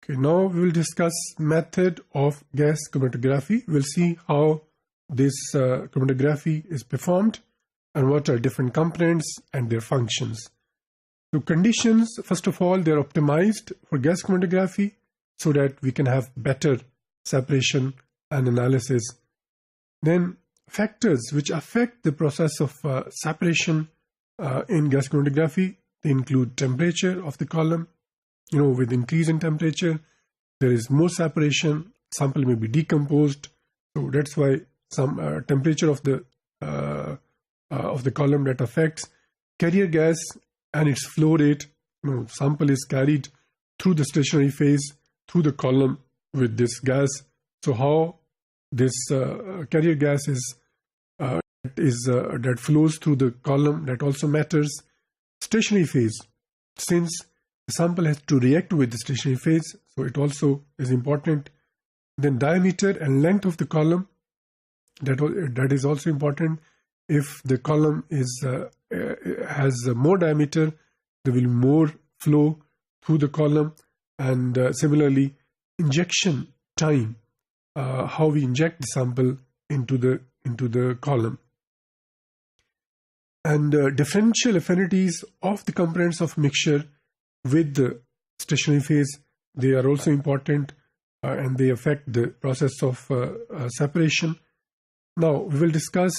Okay, now we will discuss method of gas chromatography. We'll see how this chromatography is performed and what are different components and their functions. So conditions, first of all, they're optimized for gas chromatography so that we can have better separation and analysis. Then factors which affect the process of separation in gas chromatography, they include temperature of the column. With increase in temperature, there is more separation, sample may be decomposed. So that's why some temperature of the column that affects carrier gas and its flow rate. Sample is carried through the stationary phase, through the column with this gas. So how this carrier gas that flows through the column, that also matters. Stationary phase, since the sample has to react with the stationary phase, so it also is important. Then diameter and length of the column, that is also important. If the column has more diameter, there will be more flow through the column. And similarly, injection time, how we inject the sample into the column. And differential affinities of the components of mixture with the stationary phase, they are also important and they affect the process of separation. Now we will discuss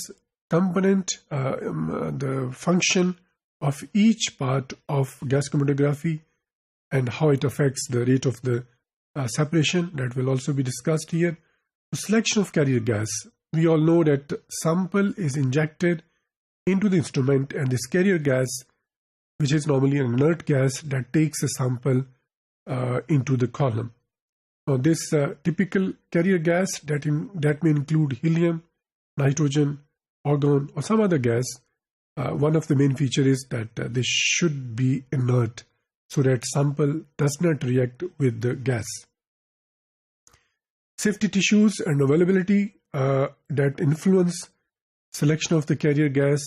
component, the function of each part of gas chromatography and how it affects the rate of the separation. That will also be discussed here. The selection of carrier gas. We all know that sample is injected into the instrument and this carrier gas, which is normally an inert gas, that takes a sample into the column. Now this typical carrier gas that may include helium, nitrogen, argon or some other gas. One of the main features is that they should be inert so that sample does not react with the gas. Safety tissues and availability that influence selection of the carrier gas.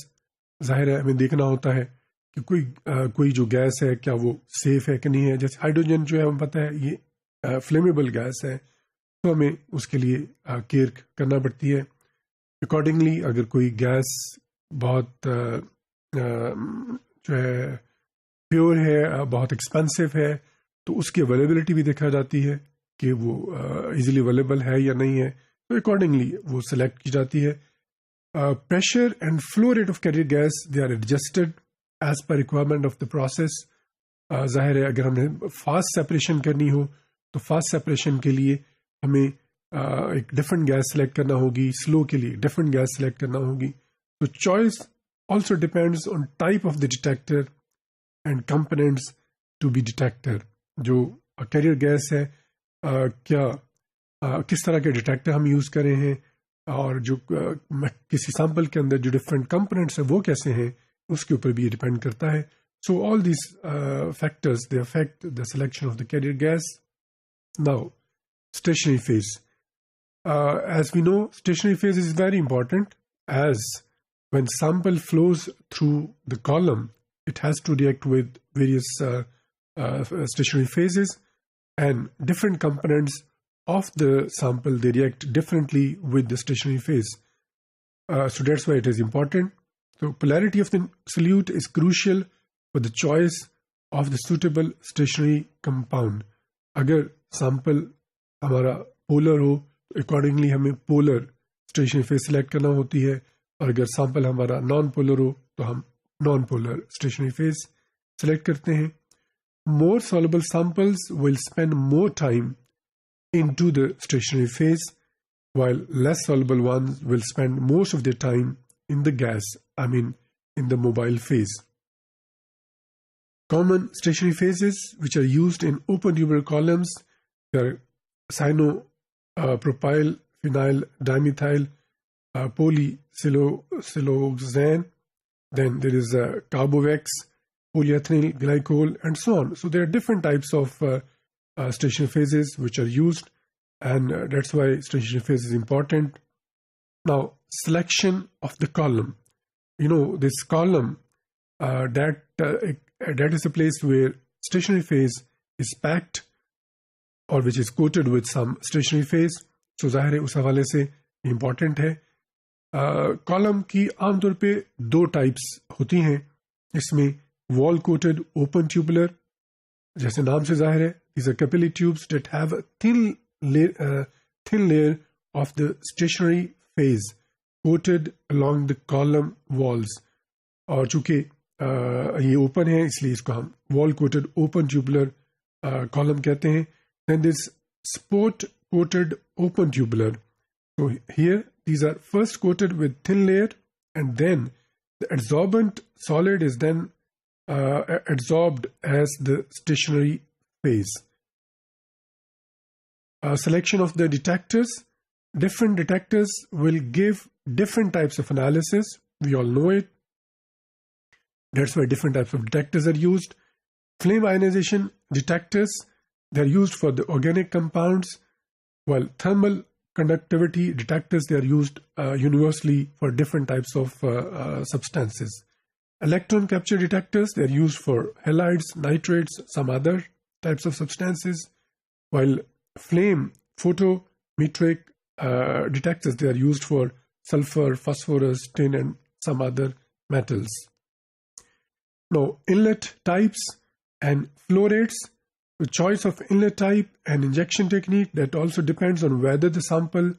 जाहिर है हमें देखना होता है कि कोई जो gas है क्या वो सेफ है कि नहीं है. जैसे हाइड्रोजन जो है हमें पता है ये फ्लेमेबल गैस है, तो हमें उसके लिए केयर करना पड़ती है. अकॉर्डिंगली अगर कोई गैस बहुत जो है प्योर है, बहुत एक्सपेंसिव है, तो उसकी अवेलेबिलिटी भी देखा जाती है कि वो इजीली अवेलेबल है या नहीं है, तो अकॉर्डिंगली वो सिलेक्ट की जाती है. Pressure and flow rate of carrier gas, they are adjusted as per requirement of the process. जाहिर है अगर हमें फास्ट सेपरेशन करनी हो तो फास्ट सेपरेशन के लिए हमें एक डिफरेंट गैस सेलेक्ट करना होगी, स्लो के लिए डिफरेंट गैस सेलेक्ट करना होगी. तो choice also depends on type of the detector and components to be detector. जो कैरियर गैस है किस तरह के डिटेक्टर हम यूज़ कर रहे हैं और जो किसी सैंपल के अंदर जो डिफरेंट कंपोनेंट्स हैं वो कैसे हैं, उसके ऊपर भी ये डिपेंड करता है. So all these factors they affect the selection of the carrier gas. Now stationary phase. As we know, stationary phase is very important, as when sample flows through the column, it has to react with various stationary phases, and different components of the sample, they react differently with the stationary phase. So that's why it is important. So polarity of the solute is crucial for the choice of the suitable stationary compound. अगर sample हमारा polar हो तो accordingly हमें polar stationary phase select करना होती है, और अगर सैंपल हमारा नॉन पोलर हो तो हम non polar stationary phase select करते हैं. More soluble samples will spend more time into the stationary phase, while less soluble ones will spend most of their time in the gas, in the mobile phase. Common stationary phases which are used in open tubular columns are propyl phenyl dimethyl polysiloxane, then there is carbovex, polyethylene glycol, and so on. So there are different types of stationary phases which are used, and that's why stationary phase is important. Now, selection of the column. This column, that is a place where stationary phase is packed or which is coated with some stationary phase. So ज़ाहिर है उस हवाले से important है. Column की आमतौर पे दो टाइप्स होती हैं. इसमें वॉल कोटेड ओपन ट्यूबुलर, जैसे नाम से जाहिर है, these are capillary tubes that have a thin layer of the stationary phase coated along the column walls. और चूंकि ये ओपन है इसलिए इसको हम wall coated open tubular column कहते हैं. Then this spot coated open tubular. So here these are first coated with thin layer, and then the adsorbent solid is then adsorbed as the stationary phase. Selection of the detectors. Different detectors will give different types of analysis. We all know it. That's why different types of detectors are used. Flame ionization detectors, they're used for the organic compounds, while thermal conductivity detectors, they are used universally for different types of substances. Electron capture detectors, they are used for halides, nitrates, some other types of substances, while flame photometric detectors, they are used for sulfur, phosphorus, tin, and some other metals. Now, inlet types and flow rates. The choice of inlet type and injection technique, that also depends on whether the sample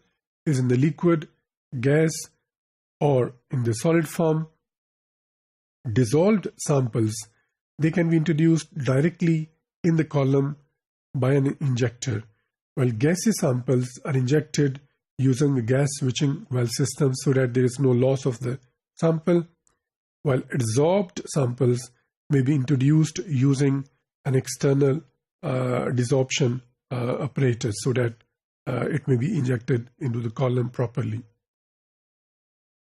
is in the liquid, gas, or in the solid form. Dissolved samples, they can be introduced directly in the column by an injector, while gaseous samples are injected using the gas switching valve system so that there is no loss of the sample, while adsorbed samples may be introduced using an external desorption apparatus so that it may be injected into the column properly.